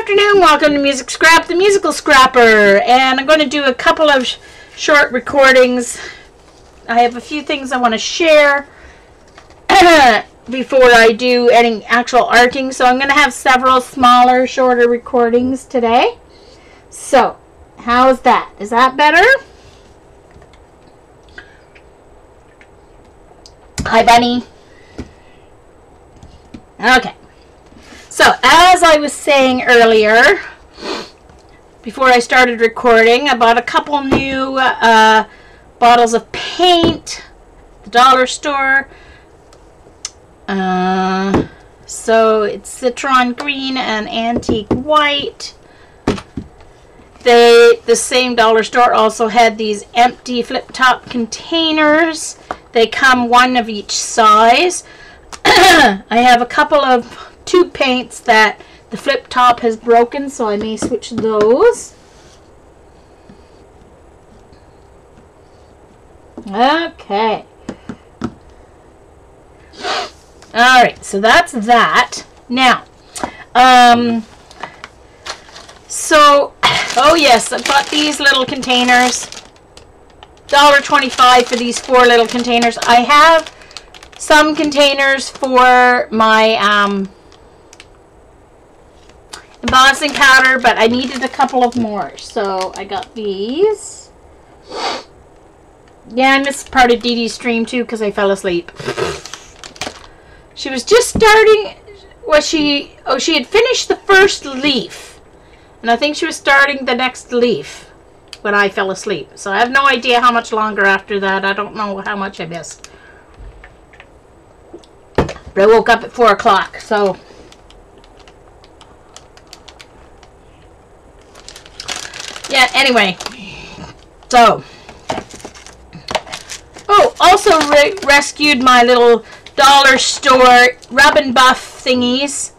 afternoon, welcome to Music Scrap, the musical scrapper, and I'm going to do a couple of short recordings. I have a few things I want to share before I do any actual arting, so I'm going to have several smaller, shorter recordings today. So, how's that? Is that better? Hi, Bunny. Okay. So, as I was saying earlier, before I started recording, I bought a couple new bottles of paint at the dollar store. So, it's Citron Green and Antique White. The same dollar store also had these empty flip-top containers. They come one of each size. I have a couple of tube paints that the flip top has broken, so I may switch those. Okay. Alright, so that's that. Now, oh yes, I bought these little containers. $1.25 for these 4 little containers. I have some containers for my embossing powder, but I needed a couple of more, so I got these. Yeah, I missed part of Dee Dee's stream too because I fell asleep. She was just starting. She had finished the first leaf, and I think she was starting the next leaf when I fell asleep. So I have no idea how much longer after that. I don't know how much I missed. But I woke up at 4 o'clock, so. Yeah, anyway. So. Oh, also rescued my little dollar store Rub and Buff thingies.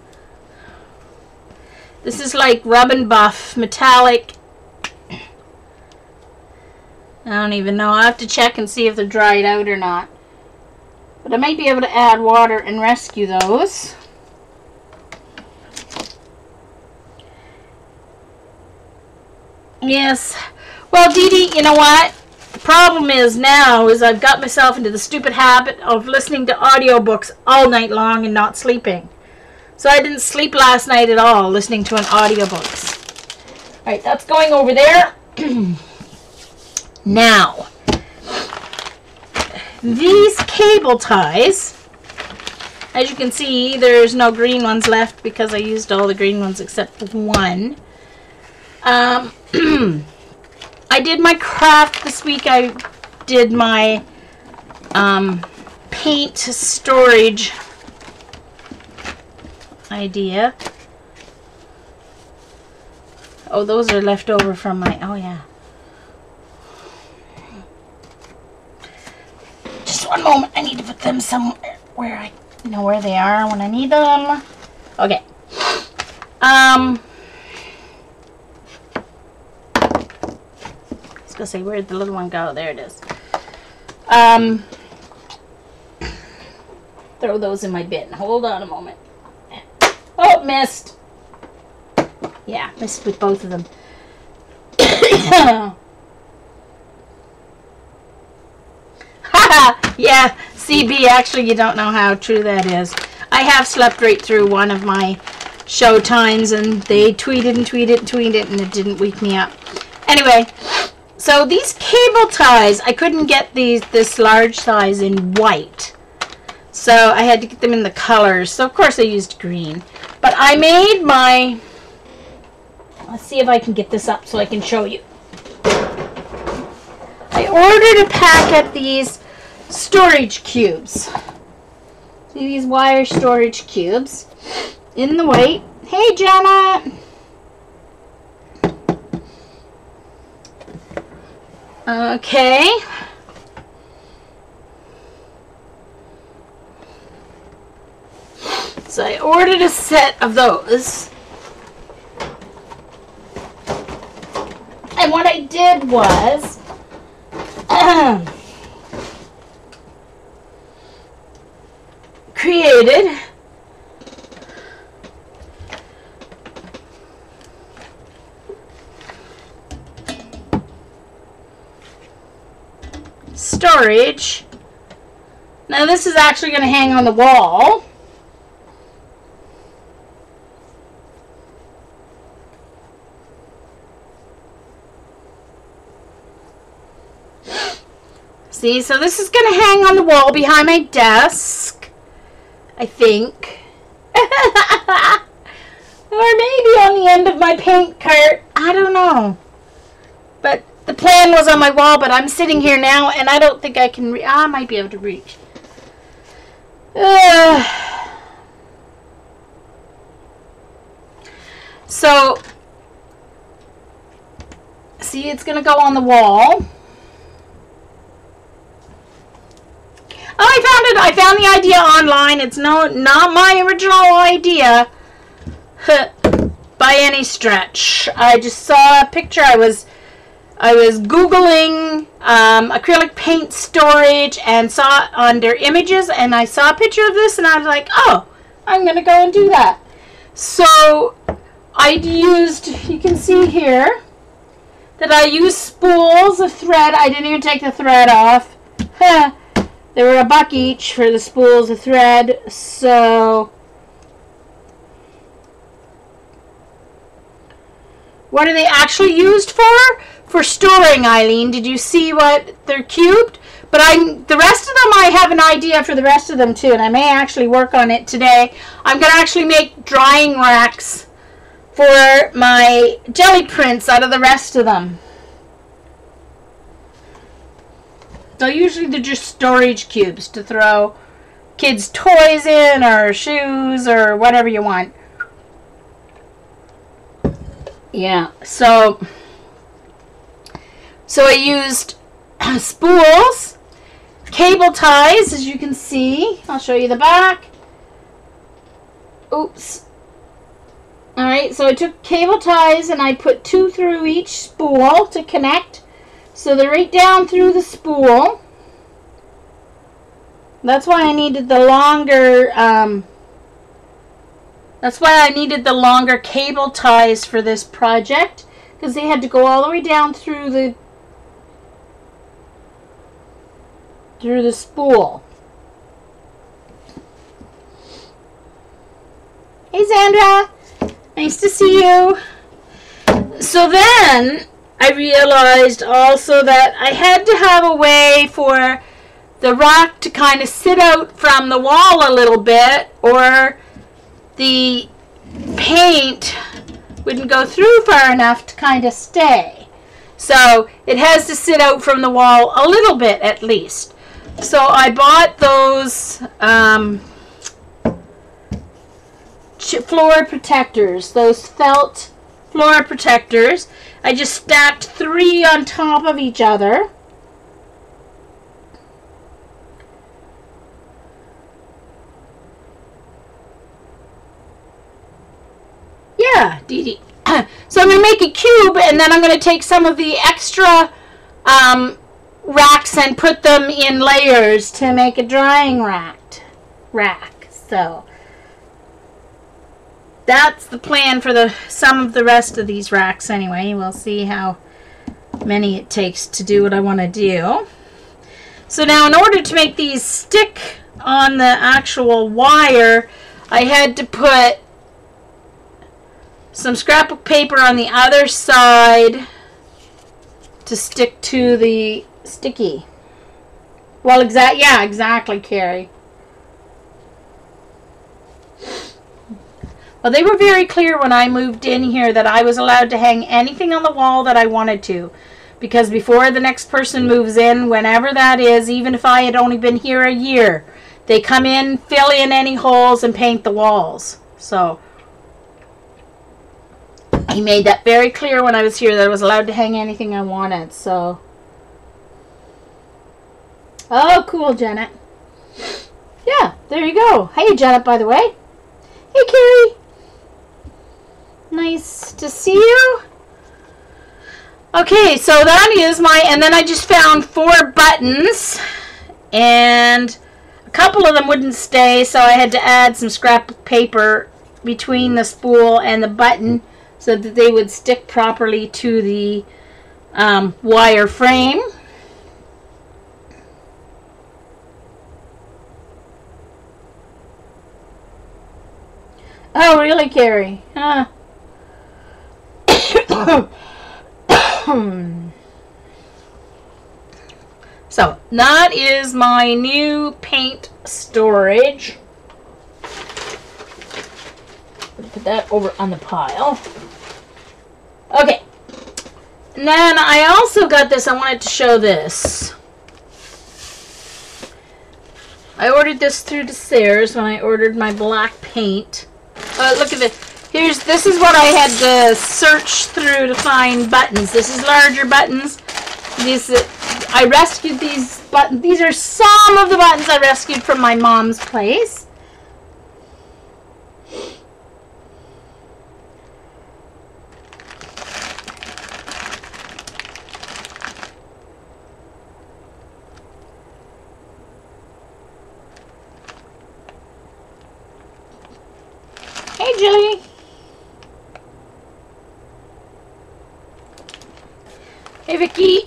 This is like Rub and Buff metallic. I don't even know. I'll have to check and see if they're dried out or not. But I might be able to add water and rescue those. Yes. Well, Dee Dee, you know what? The problem is now is I've got myself into the stupid habit of listening to audiobooks all night long and not sleeping. So I didn't sleep last night at all listening to an audiobooks. Alright, that's going over there. Now, these cable ties, as you can see, there's no green ones left because I used all the green ones except one. I did my craft this week. I did my paint storage idea. Oh, those are left over from my, oh yeah. Just one moment, I need to put them somewhere where I know where they are when I need them. Okay. I was gonna say, where'd the little one go? There it is. Throw those in my bin. Hold on a moment. Oh, missed. Yeah, missed with both of them. Yeah, CB, actually, you don't know how true that is. I have slept right through one of my show times, and they tweeted and tweeted and tweeted, and it didn't wake me up. Anyway, so these cable ties, I couldn't get this large size in white. So I had to get them in the colors. So, of course, I used green. But I made my... Let's see if I can get this up so I can show you. I ordered a pack of these storage cubes. See these wire storage cubes in the white. Hey, Janet. Okay. So I ordered a set of those. And what I did was created storage. Now this is actually going to hang on the wall. See, so this is going to hang on the wall behind my desk, I think. Or maybe on the end of my paint cart. I don't know. But the plan was on my wall, but I'm sitting here now, and I don't think I can I might be able to reach. So, see, it's going to go on the wall. Oh, I found it. I found the idea online. It's not my original idea by any stretch. I just saw a picture. I was Googling acrylic paint storage and saw it under images, and I saw a picture of this, and I was like, oh, I'm going to go and do that. So I used, you can see here, that I used spools of thread. I didn't even take the thread off. They were $1 each for the spools of thread. So what are they actually used for? For storing, Eileen. Did you see what they're cubed? But the rest of them, I have an idea for the rest of them too, and I may actually work on it today. I'm going to actually make drying racks for my jelly prints out of the rest of them. So usually they're just storage cubes to throw kids' toys in, or shoes, or whatever you want. Yeah, so I used spools, cable ties, as you can see. I'll show you the back. Oops. Alright, so I took cable ties and I put 2 through each spool to connect. So they're right down through the spool. That's why I needed the longer cable ties for this project, because they had to go all the way down through the spool. Hey Sandra, nice to see you. So then I realized also that I had to have a way for the rack to kind of sit out from the wall a little bit, or the paint wouldn't go through far enough to kind of stay. So it has to sit out from the wall a little bit at least. So I bought those floor protectors, those felt floor protectors. I just stacked 3 on top of each other. Yeah, Dee Dee. So I'm going to make a cube, and then I'm going to take some of the extra racks and put them in layers to make a drying rack. So that's the plan for some of the rest of these racks anyway. We'll see how many it takes to do what I want to do. So now, in order to make these stick on the actual wire, I had to put some scrapbook paper on the other side to stick to the sticky. Well, yeah, exactly, Carrie. Well, they were very clear when I moved in here that I was allowed to hang anything on the wall that I wanted to. Because before the next person moves in, whenever that is, even if I had only been here a year, they come in, fill in any holes, and paint the walls. So he made that very clear when I was here that I was allowed to hang anything I wanted. So, oh, cool, Janet. Yeah, there you go. Hey, Janet, by the way. Hey, Carrie. Nice to see you. Okay, so that is and then I just found 4 buttons, and a couple of them wouldn't stay, so I had to add some scrap paper between the spool and the button so that they would stick properly to the wire frame. Oh, really, Carrie? Huh? So, that is my new paint storage. Put that over on the pile. Okay. And then I also got this. I wanted to show this. I ordered this through the Sears when I ordered my black paint. Look at this. This is what I had to search through to find buttons. This is larger buttons. I rescued these buttons. These are some of the buttons I rescued from my mom's place. Hey, Julie. Hey, Vicky.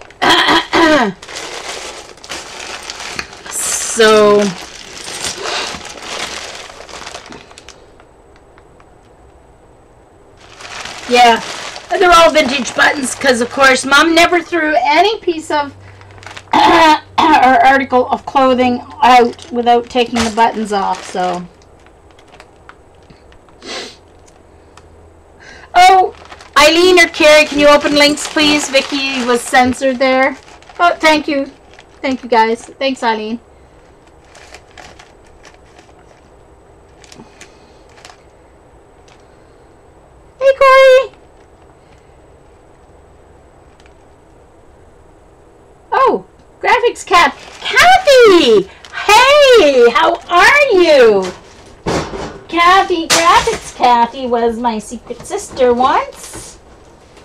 So, yeah, they're all vintage buttons because, of course, Mom never threw any piece of or article of clothing out without taking the buttons off, so. Oh, Eileen or Carrie, can you open links, please? Vicky was censored there. Oh, thank you. Thank you, guys. Thanks, Eileen. Hey, Corey. Oh, graphics cat. Kathy! Hey, how are you? Kathy, graphics Kathy was my secret sister once.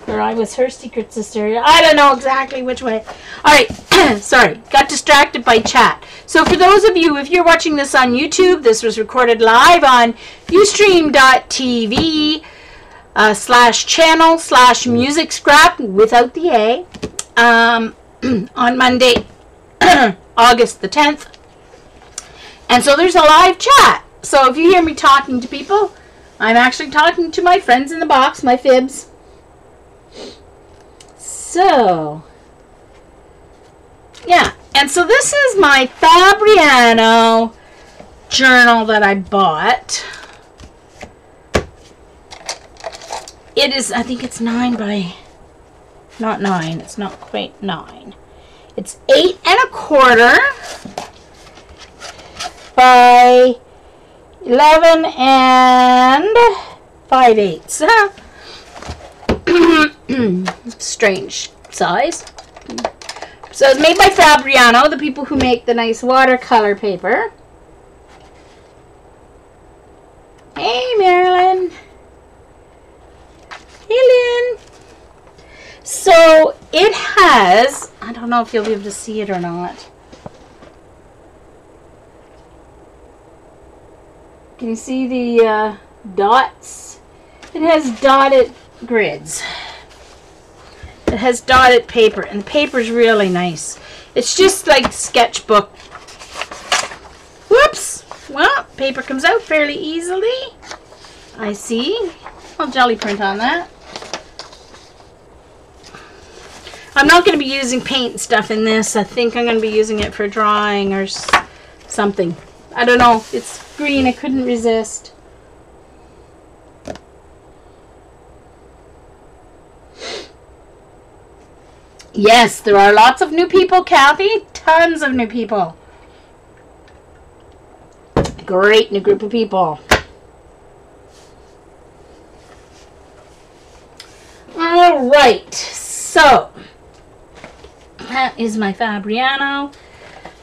Or I was her secret sister. I don't know exactly which way. Alright, sorry. Got distracted by chat. So for those of you, if you're watching this on YouTube, this was recorded live on ustream.tv /channel/music scrap without the A on Monday, August the 10th. And so there's a live chat. So if you hear me talking to people, I'm actually talking to my friends in the box, my fibs. So, yeah. And so this is my Fabriano journal that I bought. It is, I think it's 9 by, not 9, it's not quite 9. It's 8 1/4 by 11 5/8. Strange size. So it's made by Fabriano, the people who make the nice watercolor paper. Hey, Marilyn. Hey, Lynn. So it has, I don't know if you'll be able to see it or not. Can you see the dots? It has dotted grids. It has dotted paper, and the paper's really nice. It's just like sketchbook. Whoops! Well, paper comes out fairly easily. I see. I'll jelly print on that. I'm not going to be using paint and stuff in this. I think I'm going to be using it for drawing or something. I don't know. It's green. I couldn't resist. Yes, there are lots of new people, Kathy. Tons of new people. Great new group of people. All right. So, that is my Fabriano.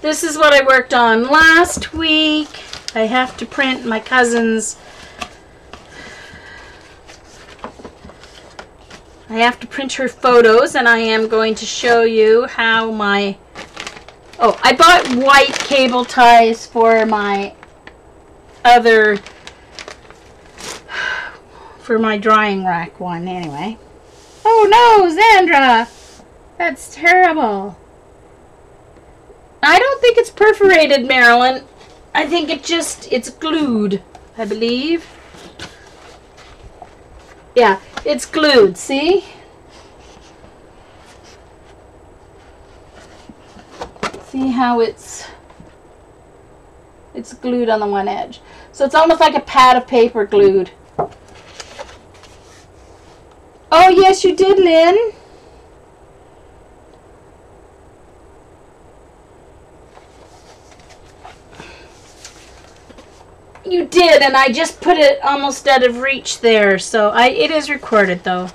This is what I worked on last week. I have to print my cousin's. I have to print her photos, and I am going to show you how my... Oh, I bought white cable ties for my other... for my drying rack one, anyway. Oh no, Zandra! That's terrible. I don't think it's perforated, Marilyn. I think it's glued, I believe. Yeah, it's glued, see? See how it's glued on the one edge. So it's almost like a pad of paper glued. Oh, yes, you did, Lynn. You did, and I just put it almost out of reach there. So it is recorded, though.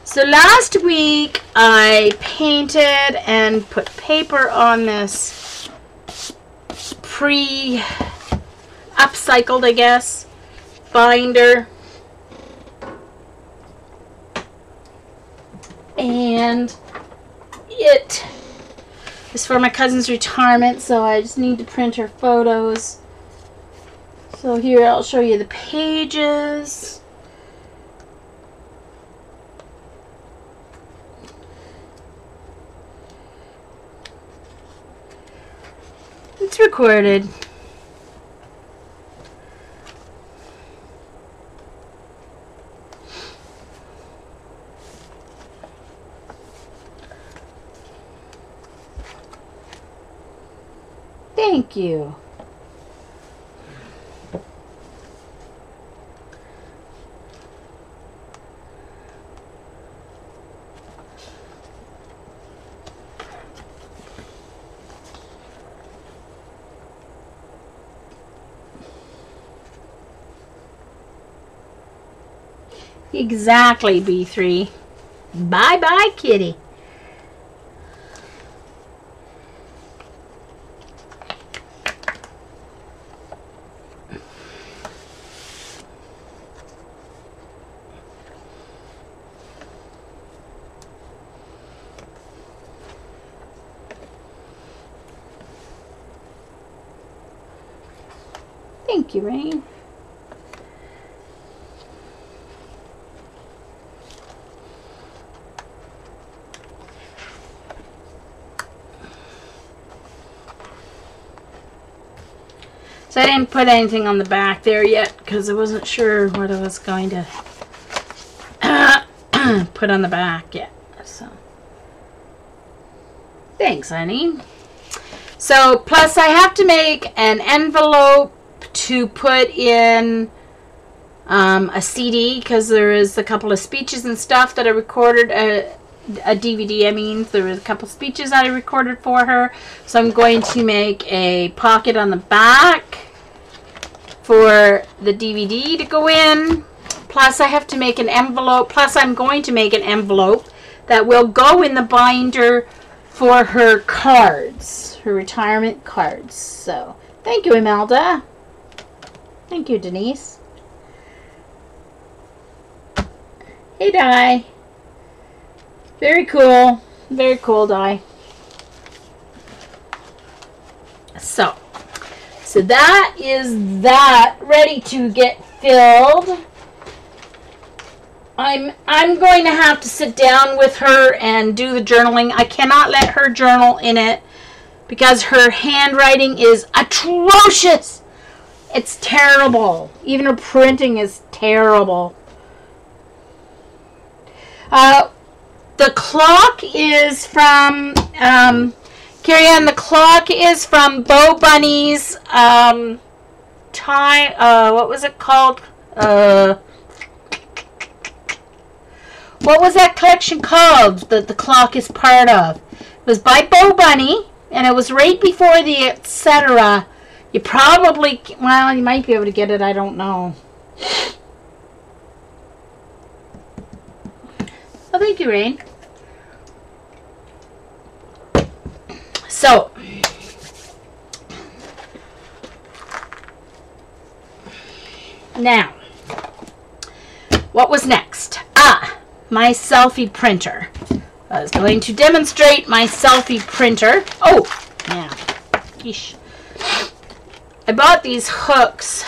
So last week, I painted and put paper on this upcycled, I guess, binder. And it is for my cousin's retirement, so I just need to print her photos. So here I'll show you the pages. It's recorded. Thank you. Exactly, B3. Bye-bye, kitty. Thank you, Rain. So I didn't put anything on the back there yet because I wasn't sure what I was going to put on the back yet. So thanks, honey. So plus I have to make an envelope to put in a CD because there is a couple of speeches and stuff that I recorded. A DVD, I mean, there was a couple speeches that I recorded for her, so I'm going to make a pocket on the back for the DVD to go in. Plus I have to make an envelope, plus I'm going to make an envelope that will go in the binder for her cards, her retirement cards. So thank you, Imelda. Thank you, Denise. Hey, Di. Very cool. Very cool, Di. So that is that ready to get filled. I'm going to have to sit down with her and do the journaling. I cannot let her journal in it because her handwriting is atrocious. It's terrible. Even her printing is terrible. The clock is from, Carrie Ann, the clock is from Bo Bunny's, what was it called? What was that collection called that the clock is part of? It was by Bo Bunny, and it was right before the etc. You probably, well, you might be able to get it, I don't know. Oh, thank you, Rain. So, now, what was next? My selfie printer. I was going to demonstrate my selfie printer. Oh, yeah. Yeesh. I bought these hooks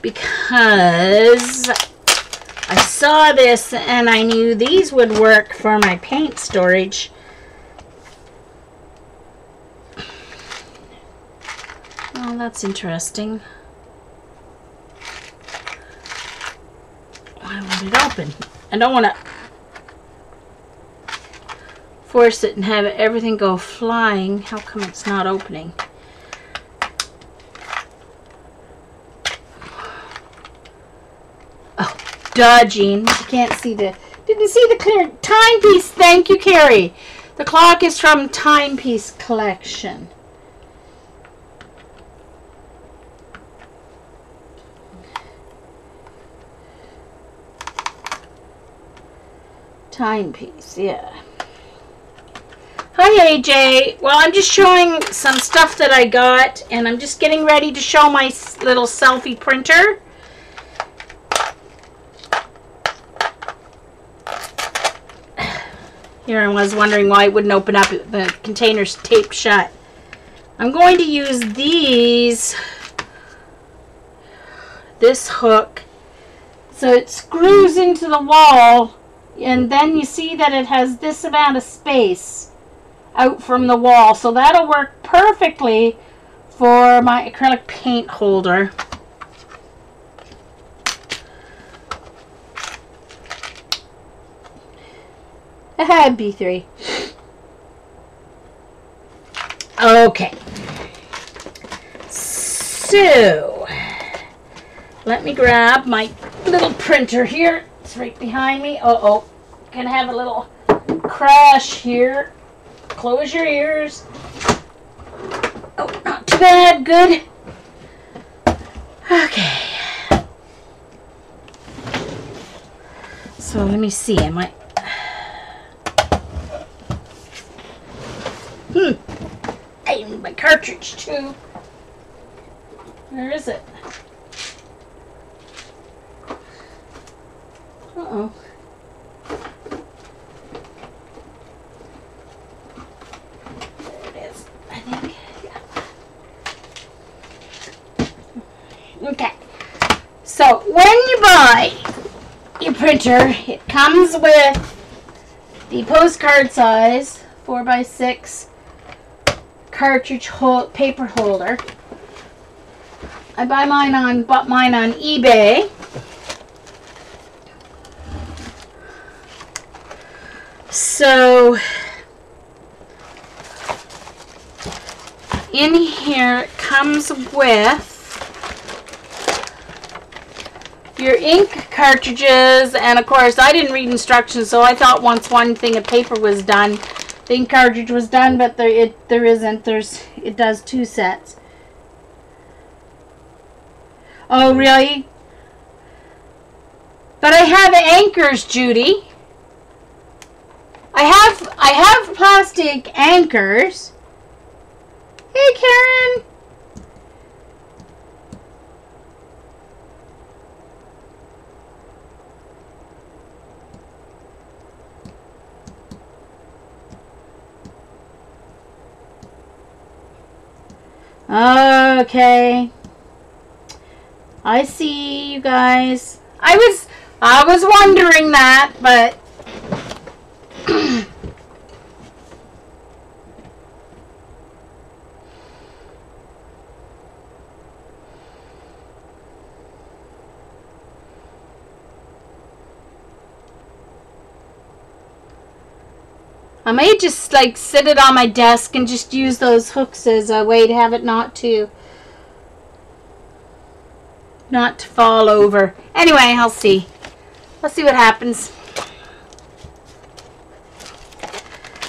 because I saw this and I knew these would work for my paint storage. Oh, Well, that's interesting. Why won't it open? I don't want to force it and have everything go flying. How come it's not opening? Oh, dodging. You can't see the... Didn't see the clear timepiece. Thank you, Carrie. The clock is from Timepiece Collection. Timepiece, yeah. Hi, AJ. Well, I'm just showing some stuff that I got, and I'm just getting ready to show my little selfie printer. Here I was wondering why it wouldn't open up. The container's taped shut. I'm going to use this hook, so it screws into the wall, and then you see that it has this amount of space out from the wall, so that'll work perfectly for my acrylic paint holder. B3. Okay. So, let me grab my little printer here. It's right behind me. Uh-oh. Gonna have a little crash here. Close your ears. Oh, not too bad. Good. Okay. So, let me see. Am I... I need my cartridge too. Where is it? Uh-oh. There it is, I think. Yeah. Okay. So when you buy your printer, it comes with the postcard size 4x6 cartridge paper holder. I bought mine on eBay. So in here it comes with your ink cartridges, and of course I didn't read instructions, so I thought once one thing of paper was done, the ink cartridge was done, but there isn't. It does 2 sets. Oh, really? But I have anchors, Judy. I have plastic anchors. Hey, Karen. Okay. I see you guys. I was wondering that, but I may just like sit it on my desk and just use those hooks as a way to have it not to fall over. Anyway, I'll see. Let's see what happens.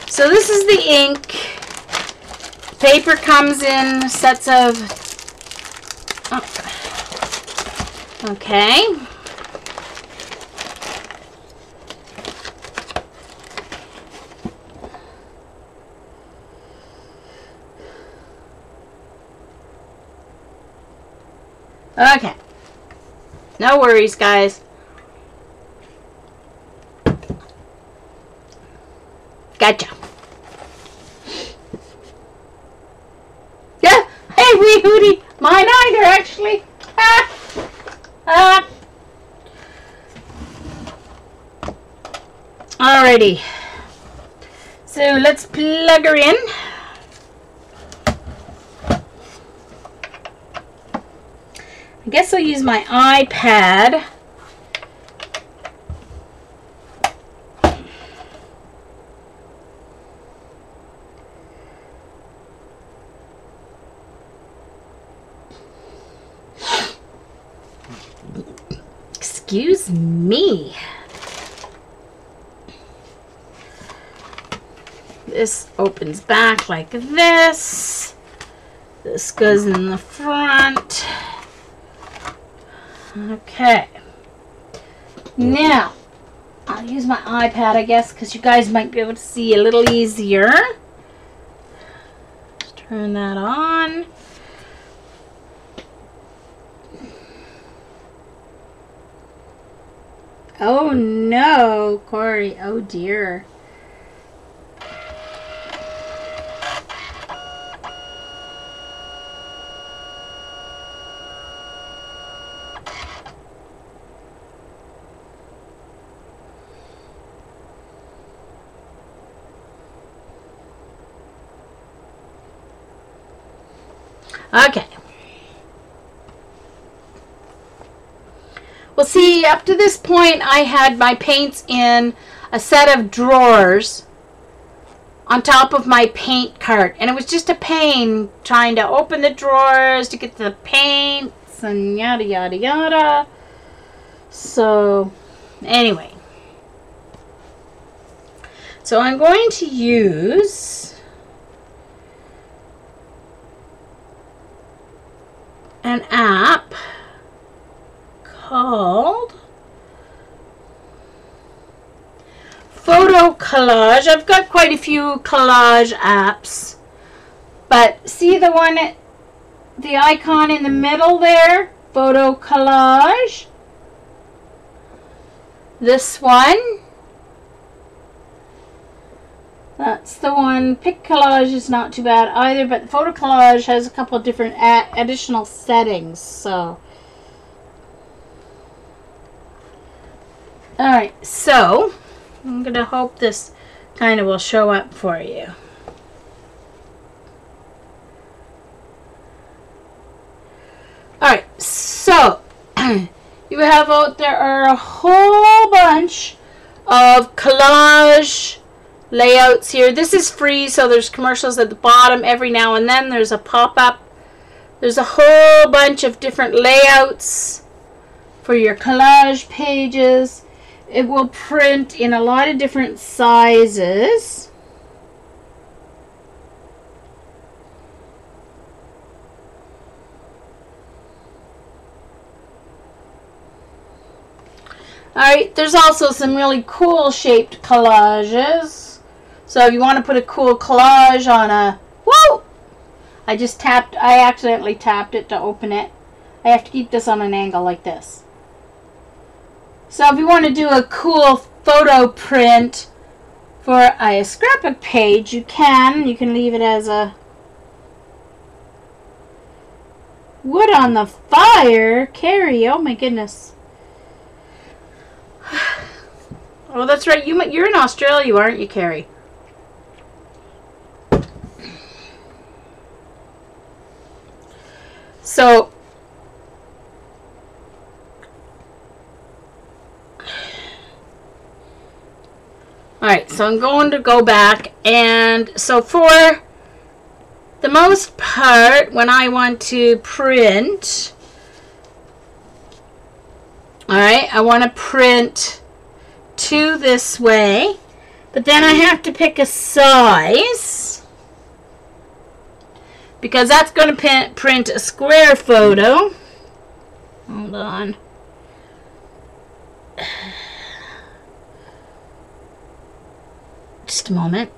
So this is the ink. Paper comes in sets of... Oh. Okay. Okay. No worries, guys. Gotcha. Yeah. Hey, wee hootie. Mine either, actually. Alrighty. So let's plug her in. I guess I'll use my iPad. Excuse me. This opens back like this. This goes in the front. Okay. Now, I'll use my iPad, I guess, because you guys might be able to see a little easier. Just turn that on. Oh no, Corey. Oh dear. Okay. Well, see, up to this point, I had my paints in a set of drawers on top of my paint cart. And it was just a pain trying to open the drawers to get the paints and yada, yada, yada. So, anyway. So, I'm going to use an app called Photo Collage. I've got quite a few collage apps, but see the one, the icon in the middle there, Photo Collage. This one, that's the one. Pic Collage is not too bad either, but Photo Collage has a couple of different additional settings. So alright, so I'm going to hope this kind of will show up for you. Alright, so you have out there are a whole bunch of collage layouts here. This is free, so there's commercials at the bottom every now and then. There's a pop-up. There's a whole bunch of different layouts for your collage pages. It will print in a lot of different sizes. Alright, there's also some really cool shaped collages. So if you want to put a cool collage on a... Whoa! I accidentally tapped it to open it. I have to keep this on an angle like this. So if you want to do a cool photo print for a scrapbook page, you can. You can leave it as a wood on the fire. Carrie, oh my goodness. Oh, that's right. You're in Australia, aren't you, Carrie? So alright, so I'm going to go back, and so for the most part, when I want to print, alright, I want to print two this way, but then I have to pick a size, because that's going to print a square photo. Hold on. Just a moment.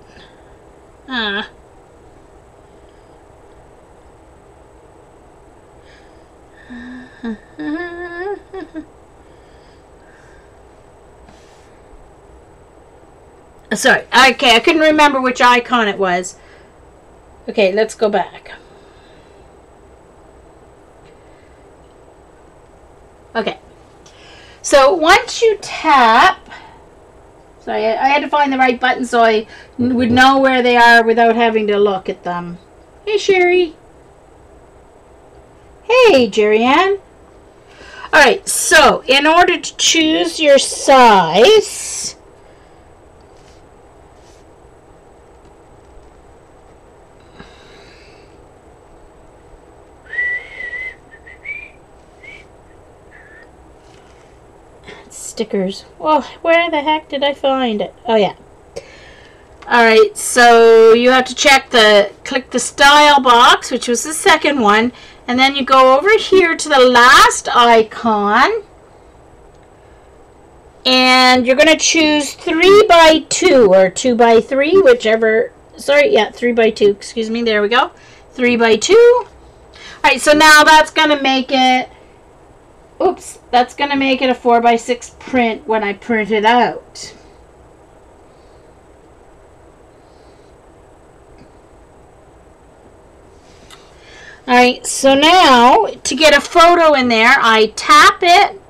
Sorry. Okay, I couldn't remember which icon it was. Okay, let's go back. Okay. So once you tap... Sorry, I had to find the right button so I would know where they are without having to look at them. Hey, Sherry. Hey, Jerry Ann. Alright, so in order to choose your size, stickers. Well, where the heck did I find it? Oh yeah. Alright, so you have to click the style box, which was the second one, and then you go over here to the last icon, and you're going to choose 3x2 or 2x3, whichever. Sorry, yeah, 3x2. Excuse me. There we go. 3x2. Alright, so now that's going to make it, oops, that's going to make it a 4x6 print when I print it out. Alright, so now to get a photo in there, I tap it.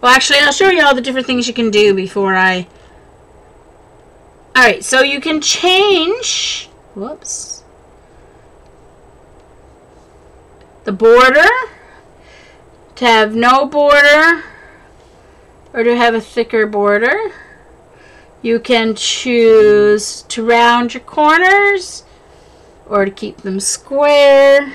Well, actually, I'll show you all the different things you can do before I... Alright, so you can change... Whoops. The border. To have no border. Or to have a thicker border. You can choose to round your corners. Or to keep them square.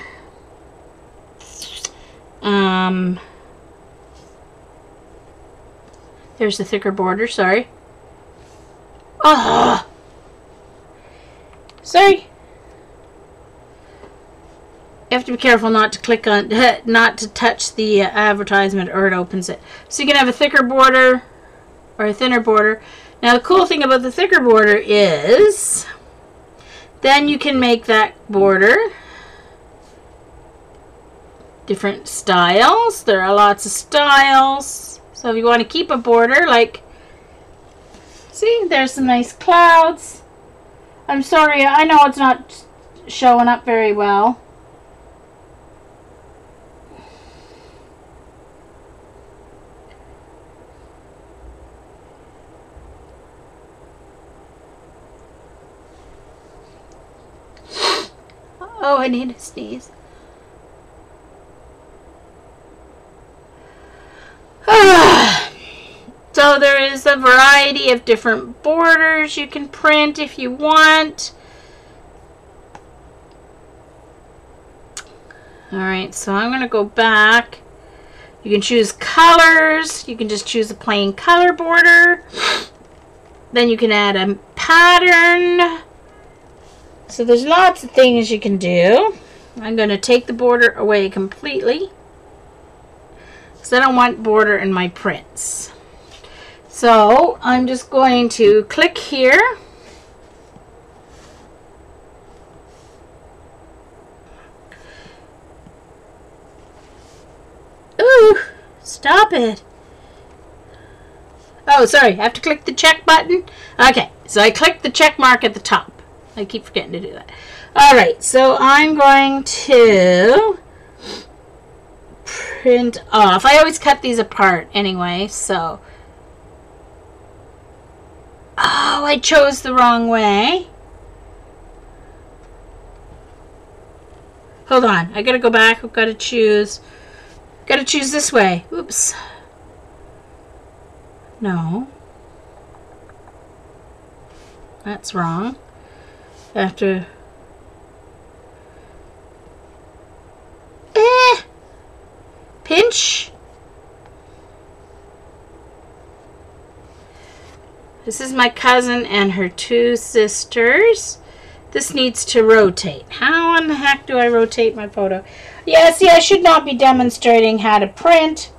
There's the thicker border, sorry. Oh! Sorry. You have to be careful not to click on, not to touch the advertisement or it opens it. So you can have a thicker border or a thinner border. Now the cool thing about the thicker border is then you can make that border different styles. There are lots of styles. So if you want to keep a border, like, see, there's some nice clouds. I'm sorry, I know it's not showing up very well. Oh, I need to sneeze. So there is a variety of different borders you can print if you want. Alright, so I'm going to go back. You can choose colors. You can just choose a plain color border. Then you can add a pattern. So there's lots of things you can do. I'm going to take the border away completely, because I don't want border in my prints. So I'm just going to click here. Ooh, stop it. Oh, sorry, I have to click the check button. Okay, so I clicked the check mark at the top. I keep forgetting to do that. Alright, so I'm going to print off. I always cut these apart anyway, so... Oh, I chose the wrong way. Hold on, I gotta go back. I've gotta choose. Gotta choose this way. Oops. No. That's wrong. After. Pinch. This is my cousin and her two sisters. This needs to rotate. How in the heck do I rotate my photo? Yeah, see, I should not be demonstrating how to print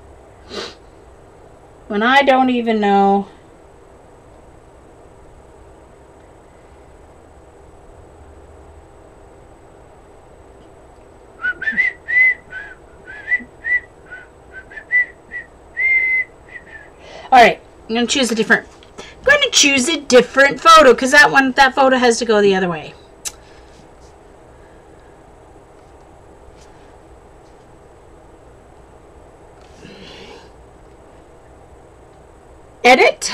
when I don't even know. Alright, I'm going to choose a different... I'm going to choose a different photo because that photo has to go the other way. Edit.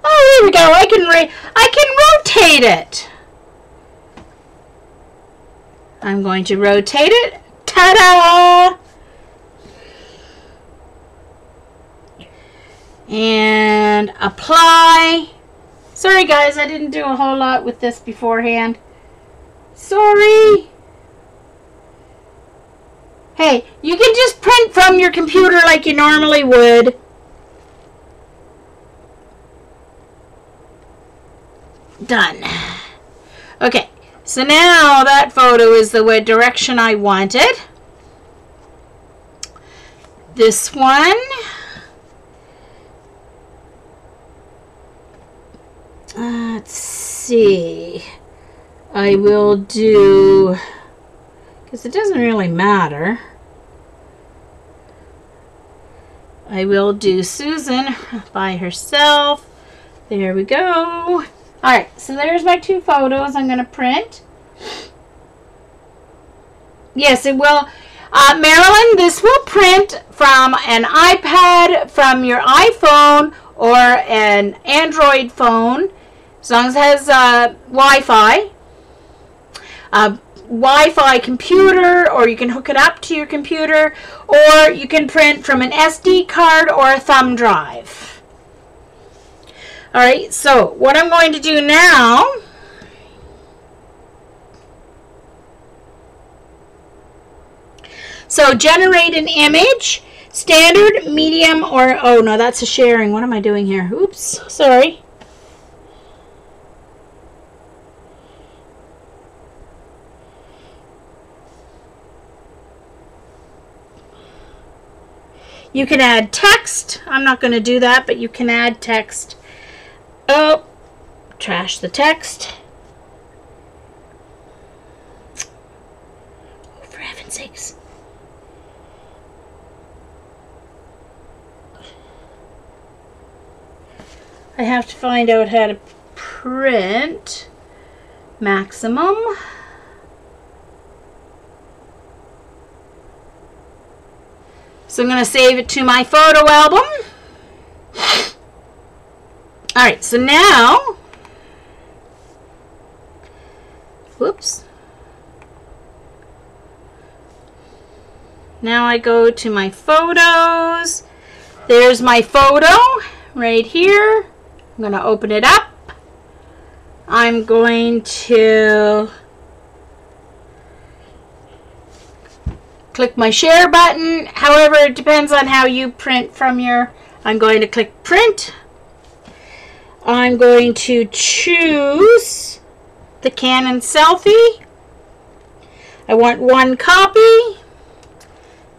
Oh, there we go. I can rotate it. I'm going to rotate it. Ta-da! and apply. Sorry guys, I didn't do a whole lot with this beforehand. Sorry. Hey, you can just print from your computer like you normally would. Done. Okay, so now that photo is the direction I wanted. This one. Let's see. I will do, because it doesn't really matter. I will do Susan by herself. There we go. Alright, so there's my two photos I'm going to print. Yes, it will. Marilyn, this will print from an iPad, from your iPhone, or an Android phone, as long as it has Wi-Fi. Wi-Fi computer, or you can hook it up to your computer, or you can print from an SD card or a thumb drive. Alright, so what I'm going to do now, so generate an image, standard, medium, or, oh no, that's a sharing. What am I doing here? Oops, sorry. You can add text. I'm not going to do that, but you can add text. Oh, trash the text. Oh, for heaven's sakes. I have to find out how to print maximum. So I'm going to save it to my photo album. Alright, so now, whoops. Now I go to my photos. There's my photo right here. I'm going to open it up. I'm going to click my share button. However, it depends on how you print from your, I'm going to click print. I'm going to choose the Canon Selfie. I want one copy.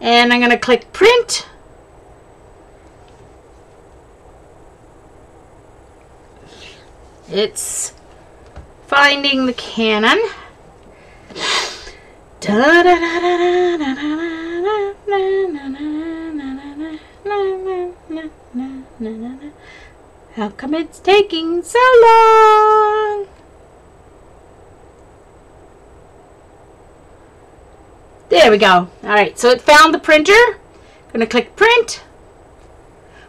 And I'm going to click print. It's finding the Canon. How come it's taking so long? There we go. Alright, so it found the printer. I'm going to click print.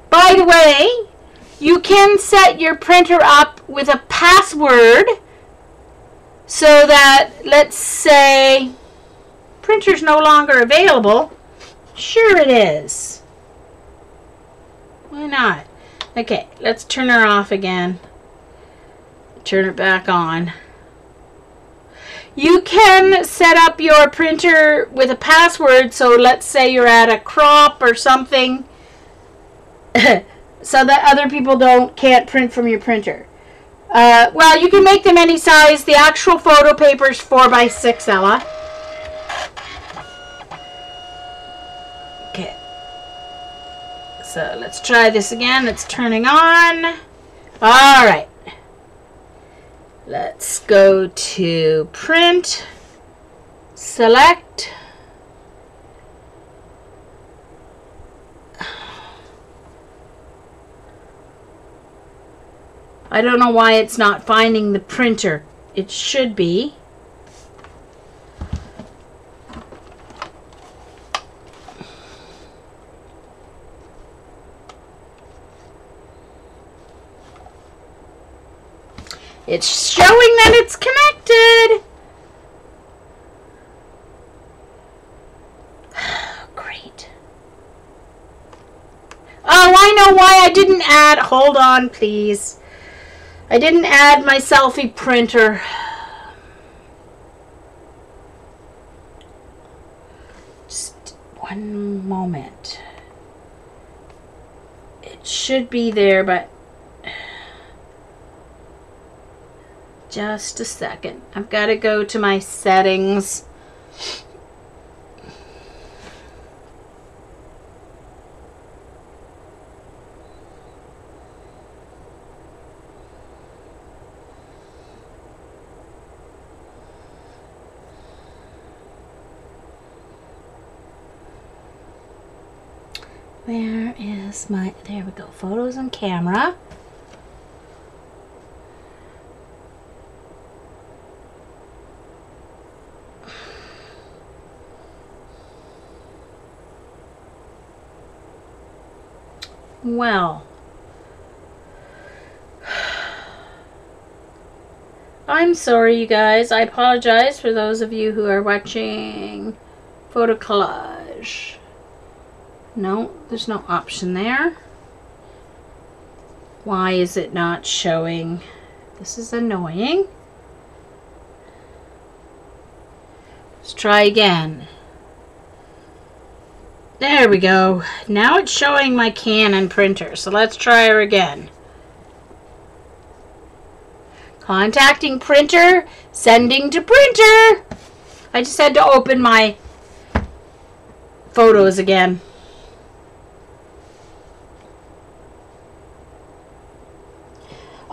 By the way, you can set your printer up with a password so that, let's say, printer's no longer available. Sure it is. Why not? Okay, let's turn her off again. Turn it back on. You can set up your printer with a password, so let's say you're at a crop or something, so that other people can't print from your printer. Well, you can make them any size. The actual photo paper is 4x6, Ella. Okay. So let's try this again. It's turning on. All right. Let's go to print, select. I don't know why it's not finding the printer. It should be. It's showing that it's connected. Great. Oh, I know why I didn't add. Hold on, please. I didn't add my selfie printer. Just one moment. It should be there, but just a second. I've got to go to my settings. Where is my, there we go, photos and camera. Well, I'm sorry, you guys. I apologize for those of you who are watching photo collage. No, there's no option there. Why is it not showing? This is annoying. Let's try again. There we go. Now it's showing my Canon printer. So let's try her again. Contacting printer. Sending to printer. I just had to open my photos again.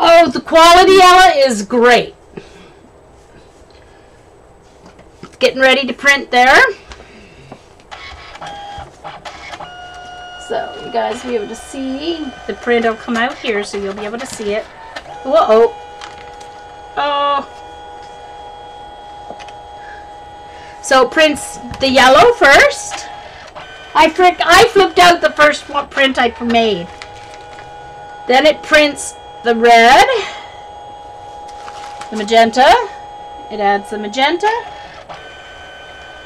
Oh, the quality, Ella, is great. It's getting ready to print there. So you guys will be able to see. The print will come out here, so you'll be able to see it. Whoa. Oh. So it prints the yellow first. I flipped out the first print I made. Then it prints the red, the magenta. It adds the magenta.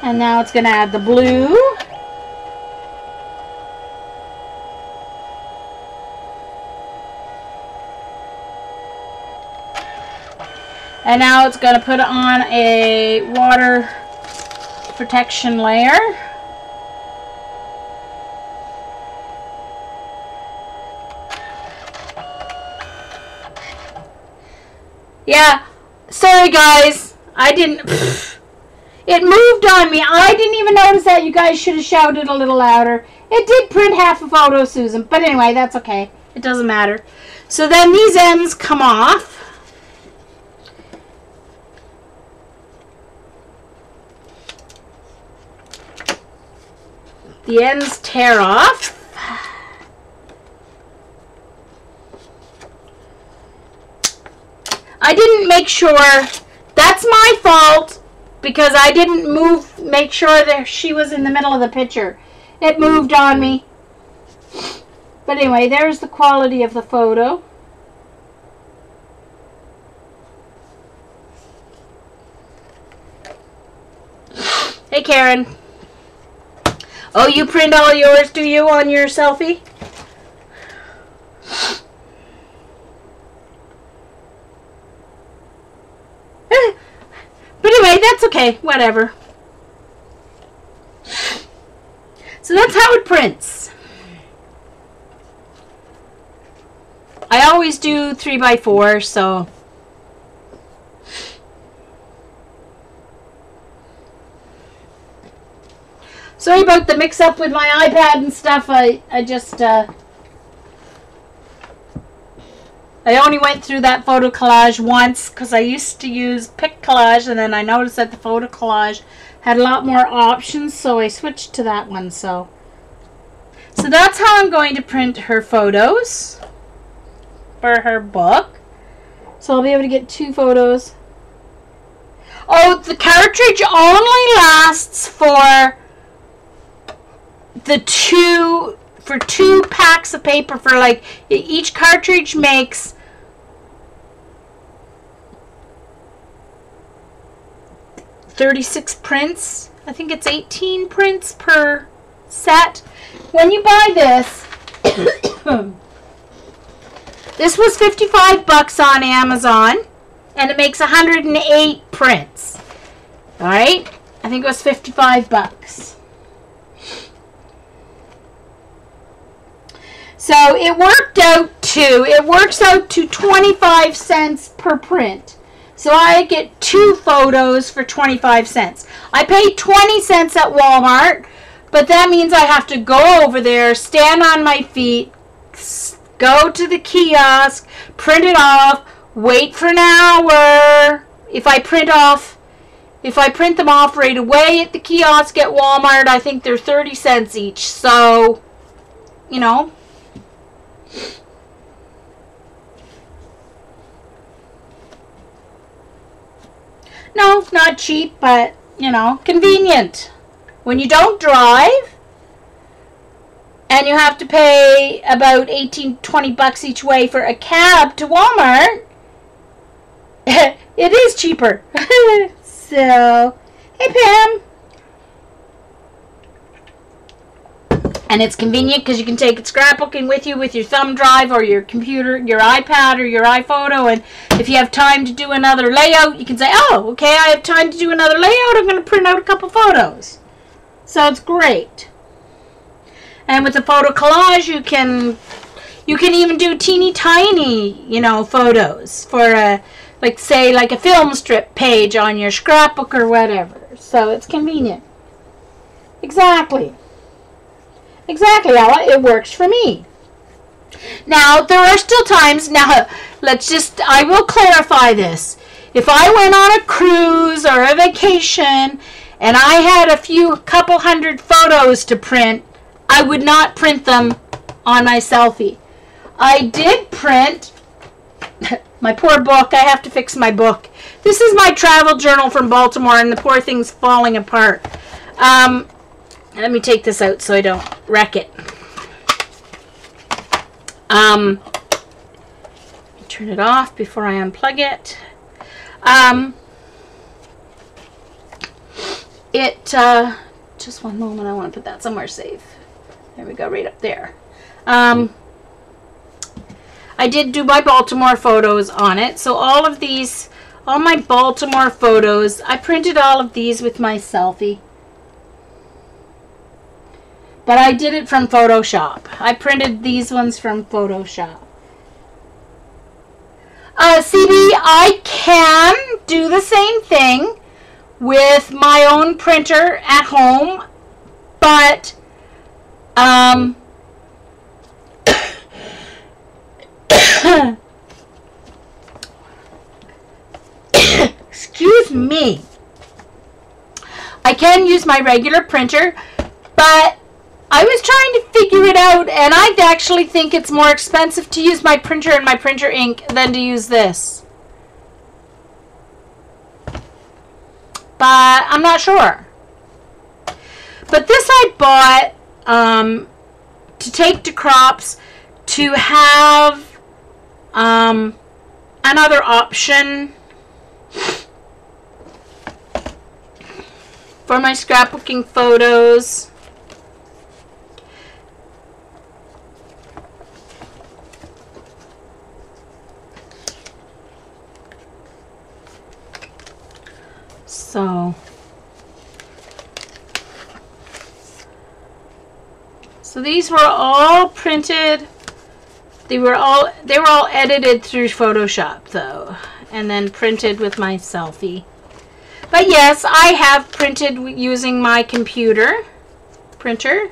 And now it's going to add the blue. And now it's going to put on a water protection layer. Yeah, sorry guys, I didn't, it moved on me. I didn't even notice that. You guys should have shouted a little louder. It did print half a photo, Susan, but anyway, that's okay. It doesn't matter. So then these ends come off. The ends tear off. I didn't make sure. That's my fault because I didn't make sure that she was in the middle of the picture. It moved on me. But anyway, there's the quality of the photo. Hey, Karen. Oh, you print all yours, do you, on your selfie? But anyway, that's okay. Whatever. So that's how it prints. I always do 3x4, so... Sorry about the mix-up with my iPad and stuff. I only went through that photo collage once because I used to use Piccollage, and then I noticed that the photo collage had a lot more options, so I switched to that one. So that's how I'm going to print her photos for her book. So I'll be able to get 2 photos. Oh, the cartridge only lasts for the 2 packs of paper. For like, each cartridge makes 36 prints. I think it's 18 prints per set. When you buy this, This was 55 bucks on Amazon, and it makes 108 prints. All right, I think it was 55 bucks. So it works out to 25 cents per print. So I get 2 photos for 25 cents. I pay 20 cents at Walmart, but that means I have to go over there, stand on my feet, go to the kiosk, print it off, wait for an hour. If I print them off right away at the kiosk at Walmart, I think they're 30 cents each. So, you know. No, not cheap, but, you know, convenient. When you don't drive and you have to pay about 18-20 bucks each way for a cab to Walmart, it is cheaper. So, hey Pam. And it's convenient because you can take it scrapbooking with you with your thumb drive or your computer, your iPad or your iPhoto. And if you have time to do another layout, you can say, oh, okay, I have time to do another layout. I'm going to print out a couple photos. So it's great. And with the photo collage, you can even do teeny tiny, you know, photos for a, like say like a film strip page on your scrapbook or whatever. So it's convenient. Exactly. Exactly, Ella. It works for me. Now, there are still times, now, I will clarify this. If I went on a cruise or a vacation and I had a couple hundred photos to print, I would not print them on my selfie. I did print my poor book. I have to fix my book. This is my travel journal from Baltimore, and the poor thing's falling apart. Let me take this out so I don't wreck it. Turn it off before I unplug it. Just one moment, I want to put that somewhere safe. There we go, right up there. I did do my Baltimore photos on it. So all my Baltimore photos, I printed all of these with my selfie. But I did it from Photoshop. I printed these ones from Photoshop. CB, I can do the same thing with my own printer at home, but excuse me. I can use my regular printer, but I was trying to figure it out, and I actually think it's more expensive to use my printer and my printer ink than to use this. But I'm not sure. But this I bought to take to crops to have another option for my scrapbooking photos. So these were all printed. They were all edited through Photoshop though, and then printed with my selfie. But yes, I have printed using my computer printer.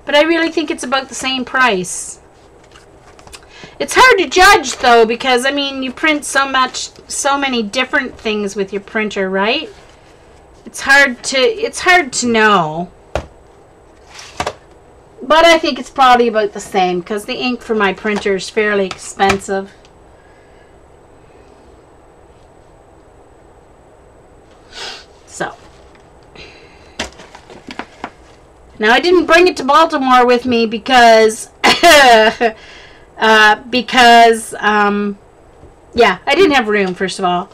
But I really think it's about the same price. It's hard to judge though, because I mean, you print so many different things with your printer, right? It's hard to know. But I think it's probably about the same, because the ink for my printer is fairly expensive. So. Now I didn't bring it to Baltimore with me because yeah, I didn't have room, first of all.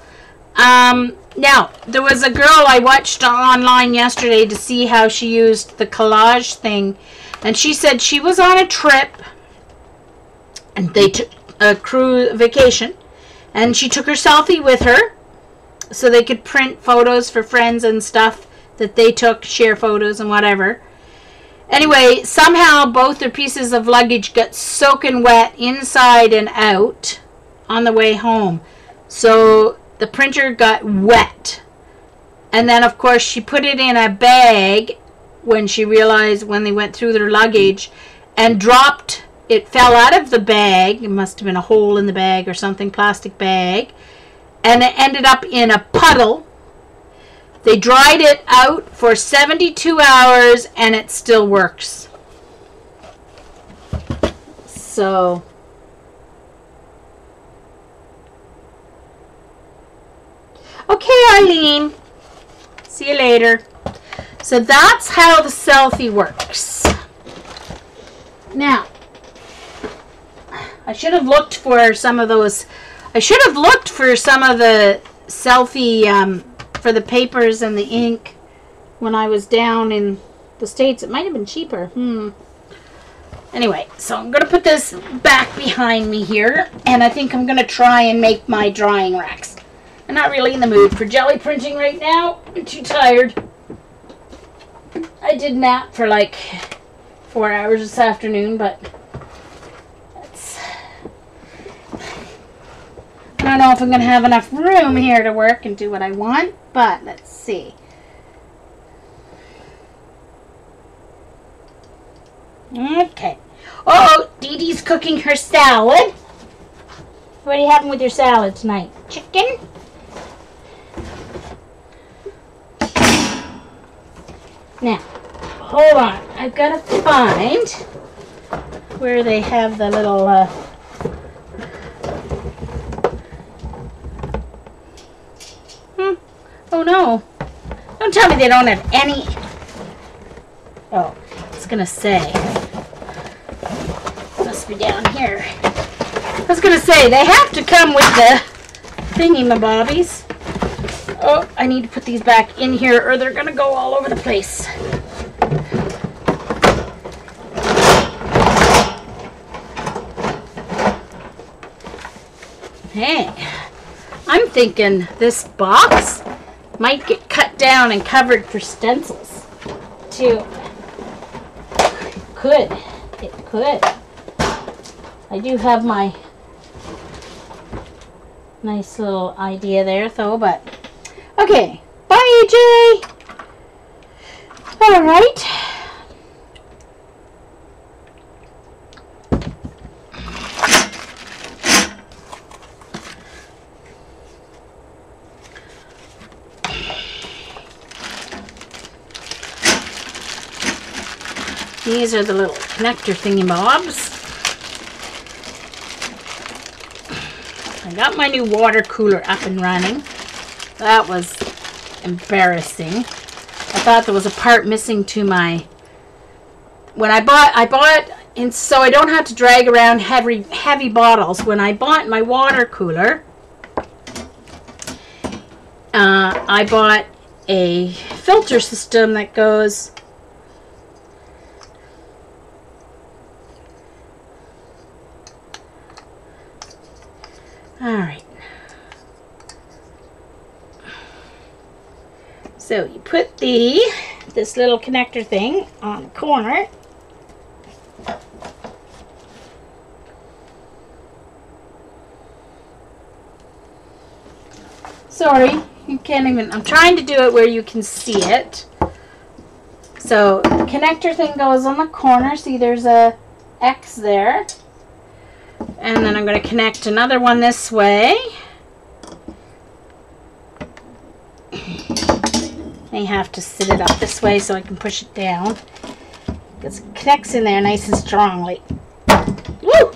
Now, there was a girl I watched online yesterday to see how she used the collage thing. And she said she was on a trip. And they took a cruise vacation. And she took her selfie with her. So they could print photos for friends and stuff that they took. Share photos and whatever. Anyway, somehow both their pieces of luggage got soaking wet inside and out on the way home. So the printer got wet. And then, of course, she put it in a bag when she realized when they went through their luggage and dropped. It fell out of the bag. It must have been a hole in the bag or something, plastic bag. And it ended up in a puddle. They dried it out for 72 hours and it still works. So okay, Eileen. See you later. So that's how the selfie works. Now, I should have looked for some of those. I should have looked for some of the selfie for the papers and the ink when I was down in the States. It might have been cheaper. Anyway, so I'm going to put this back behind me here. And I think I'm going to try and make my drying racks. I'm not really in the mood for jelly printing right now. I'm too tired. I did nap for like 4 hours this afternoon, but that's... I don't know if I'm going to have enough room here to work and do what I want, but let's see. Okay. Oh, Dee Dee's cooking her salad. What are you having with your salad tonight? Chicken? Now, hold on. I've got to find where they have the little... Oh no. Don't tell me they don't have any... Oh, I was going to say. Must be down here. I was going to say, they have to come with the thingy-mabobbies. Oh, I need to put these back in here or they're going to go all over the place. Hey, I'm thinking this box might get cut down and covered for stencils too. Could. It could. I do have my nice little idea there though, but okay. Bye, AJ. All right. These are the little connector thingy-bobs. I got my new water cooler up and running. That was embarrassing. I thought there was a part missing to my... When I bought, and so I don't have to drag around heavy bottles. When I bought my water cooler, I bought a filter system that goes... Alright. So you put this little connector thing on the corner. Sorry, you can't even, I'm trying to do it where you can see it. So the connector thing goes on the corner. See, there's a X there. And then I'm going to connect another one this way. I have to sit it up this way so I can push it down. Because it connects in there nice and strongly. Woo!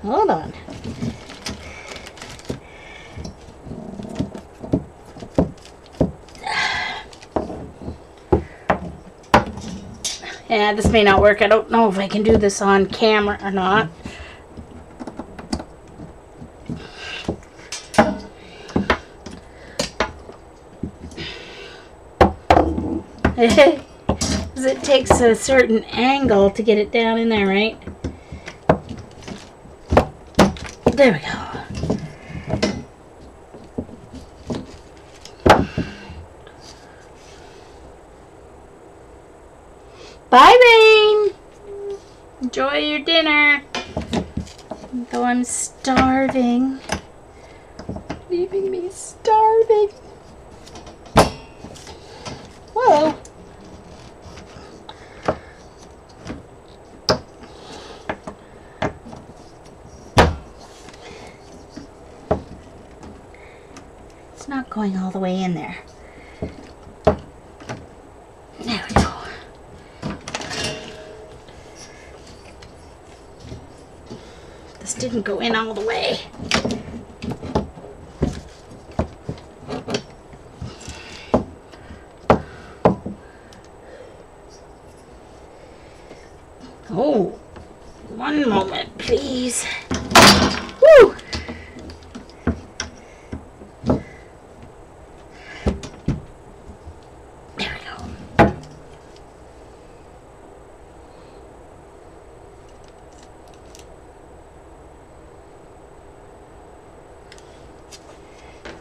Hold on. Yeah, this may not work. I don't know if I can do this on camera or not. Because it takes a certain angle to get it down in there, right? There we go. Bye, Rain. Enjoy your dinner. Though I'm starving. Leaving me starving. Whoa. It's not going all the way in there. There we go. This didn't go in all the way. Oh, one moment, please. Woo! There we go.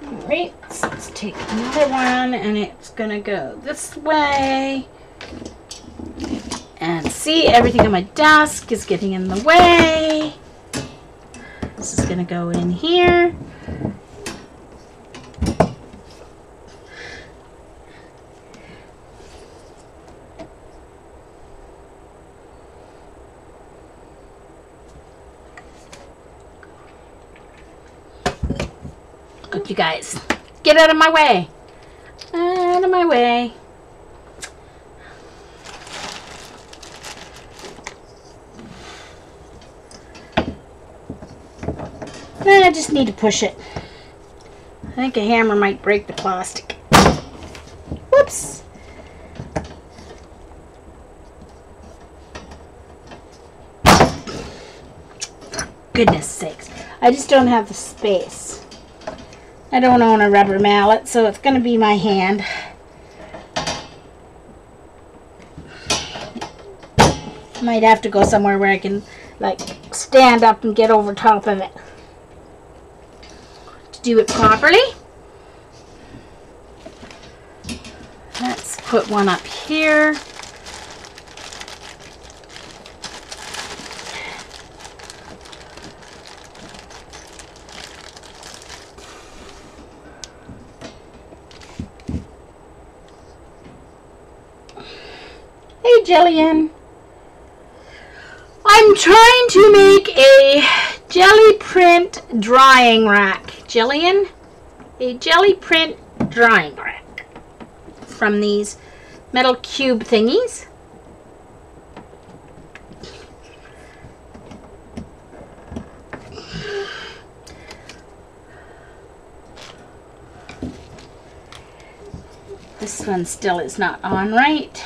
All right, so let's take another one, and it's gonna go this way. And see, everything on my desk is getting in the way. This is going to go in here. Look, you guys, get out of my way. Out of my way. I just need to push it. I think a hammer might break the plastic. Whoops. For goodness sakes. I just don't have the space. I don't own a rubber mallet, so it's going to be my hand. Might have to go somewhere where I can, like, stand up and get over top of it. Do it properly. Let's put one up here. Hey, Jillian. I'm trying to make a jelly print drying rack. Jillian, a jelly print drying rack from these metal cube thingies. This one still is not on right.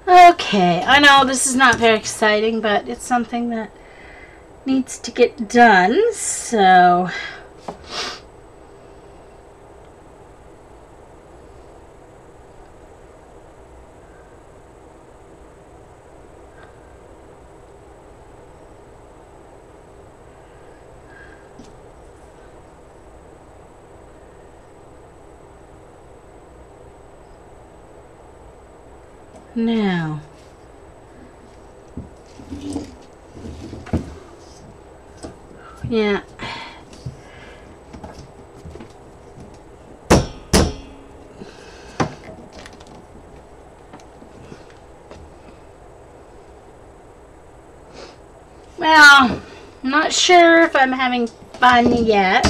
Okay, I know this is not very exciting, but it's something that needs to get done, so now yeah. Well, I'm not sure if I'm having fun yet.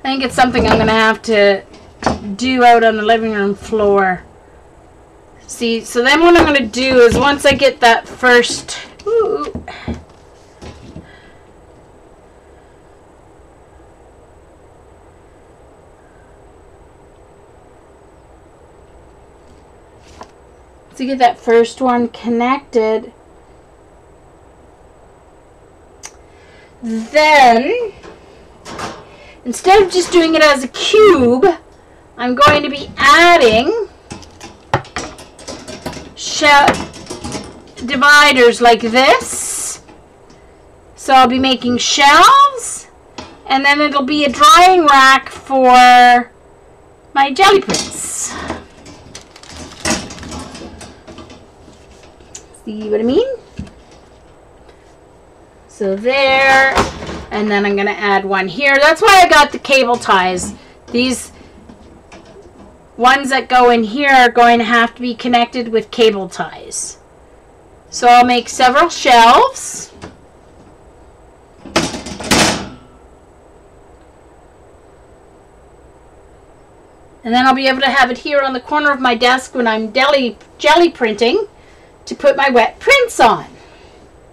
think it's something I'm going to have to do out on the living room floor. See, so then what I'm going to do is once I get that first... Ooh, to get that first one connected, then instead of just doing it as a cube, I'm going to be adding dividers like this. So I'll be making shelves, and then it'll be a drying rack for my jelly prints. See what I mean? So there, and then I'm going to add one here. That's why I got the cable ties. These ones that go in here are going to have to be connected with cable ties. So I'll make several shelves. And then I'll be able to have it here on the corner of my desk when I'm jelly printing to put my wet prints on.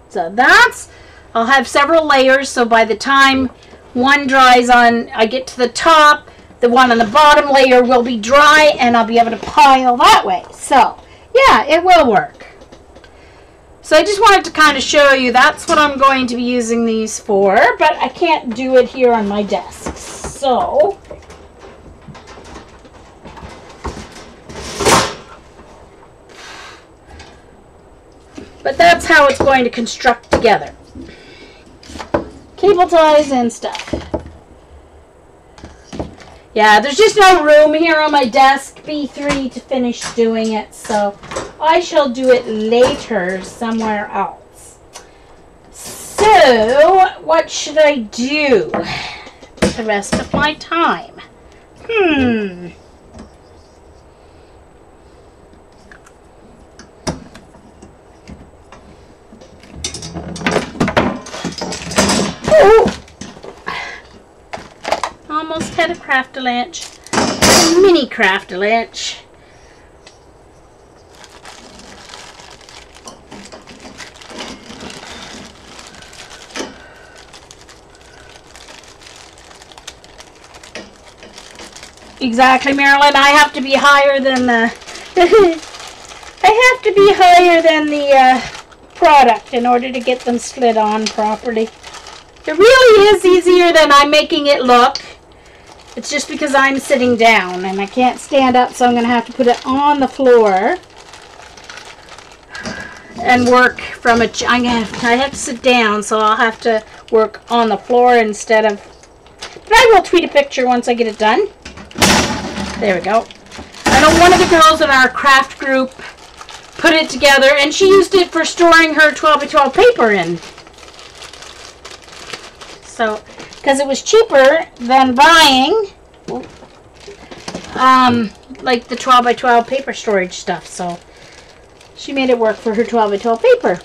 So that's, I'll have several layers, so by the time one dries on, I get to the top, the one on the bottom layer will be dry and I'll be able to pile that way. So yeah, it will work. So I just wanted to kind of show you that's what I'm going to be using these for, but I can't do it here on my desk. So but that's how it's going to construct together. Cable ties and stuff. Yeah, there's just no room here on my desk, B3, to finish doing it, so I shall do it later somewhere else. So, what should I do the rest of my time? Oh! Almost had a Craft-A-Lunch. A mini Craft-A-Lunch. Exactly, Marilyn. I have to be higher than the I have to be higher than the product in order to get them slid on properly. It really is easier than I'm making it look. It's just because I'm sitting down and I can't stand up, so I'm going to have to put it on the floor and work from a... I have to sit down, so I'll have to work on the floor instead of... But I will tweet a picture once I get it done. There we go. I know one of the girls in our craft group put it together, and she used it for storing her 12 by 12 paper in. So, because it was cheaper than buying like the 12 by 12 paper storage stuff. So she made it work for her 12 by 12 paper.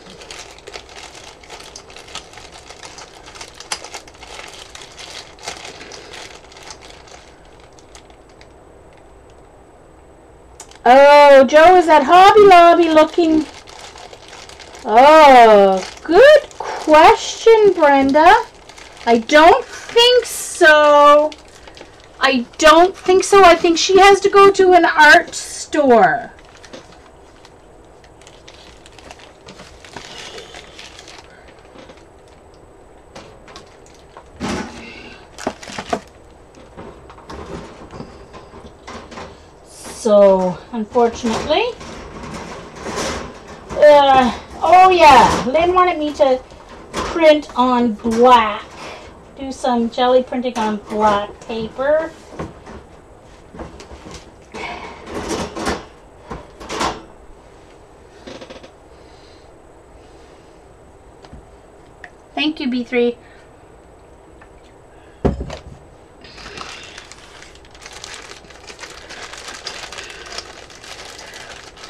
Oh, Joe is at Hobby Lobby looking. Oh, good question, Brenda. I don't think so. I don't think so. I think she has to go to an art store. So, unfortunately, oh yeah, Lynn wanted me to print on black. Do some jelly printing on black paper. Thank you, B3.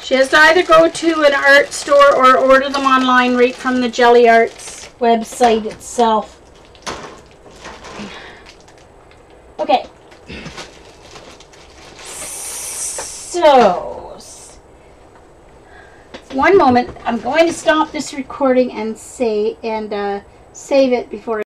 She has to either go to an art store or order them online right from the Jelly Arts website itself. Okay. So, one moment. I'm going to stop this recording and save it before